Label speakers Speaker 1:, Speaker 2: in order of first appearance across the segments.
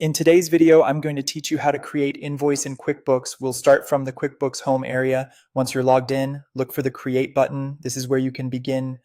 Speaker 1: In today's video, I'm going to teach you how to create Invoice in QuickBooks. We'll start from the QuickBooks home area. Once you're logged in, look for the Create button. This is where you can begin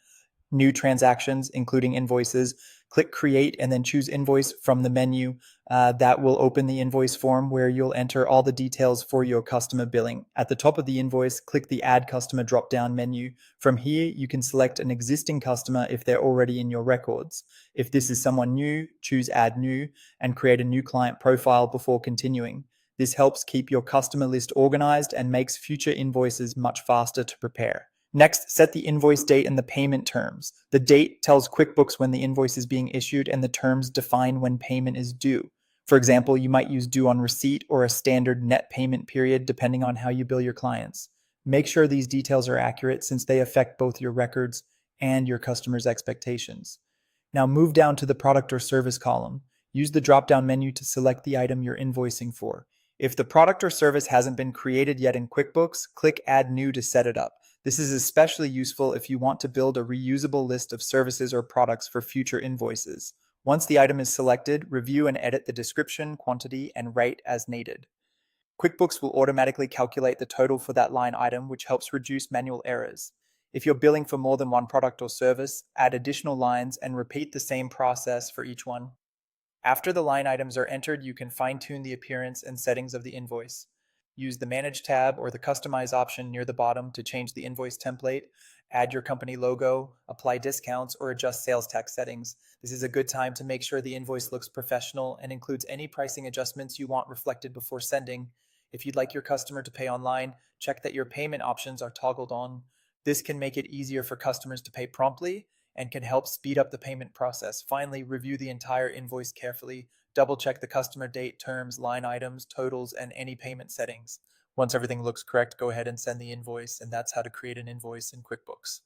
Speaker 1: new transactions, including invoices. Click Create and then choose Invoice from the menu. That will open the invoice form where you'll enter all the details for your customer billing. At the top of the invoice, click the Add Customer drop-down menu. From here, you can select an existing customer if they're already in your records. If this is someone new, choose Add New and create a new client profile before continuing. This helps keep your customer list organized and makes future invoices much faster to prepare. Next, set the invoice date and the payment terms. The date tells QuickBooks when the invoice is being issued, and the terms define when payment is due. For example, you might use due on receipt or a standard net payment period depending on how you bill your clients. Make sure these details are accurate since they affect both your records and your customers' expectations. Now move down to the product or service column. Use the drop-down menu to select the item you're invoicing for. If the product or service hasn't been created yet in QuickBooks, click Add New to set it up. This is especially useful if you want to build a reusable list of services or products for future invoices. Once the item is selected, review and edit the description, quantity, and rate as needed. QuickBooks will automatically calculate the total for that line item, which helps reduce manual errors. If you're billing for more than one product or service, add additional lines and repeat the same process for each one. After the line items are entered, you can fine-tune the appearance and settings of the invoice. Use the Manage tab or the Customize option near the bottom to change the invoice template, add your company logo, apply discounts, or adjust sales tax settings. This is a good time to make sure the invoice looks professional and includes any pricing adjustments you want reflected before sending. If you'd like your customer to pay online, check that your payment options are toggled on. This can make it easier for customers to pay promptly and can help speed up the payment process. Finally, review the entire invoice carefully. Double check the customer date, terms, line items, totals, and any payment settings. Once everything looks correct, go ahead and send the invoice, and that's how to create an invoice in QuickBooks.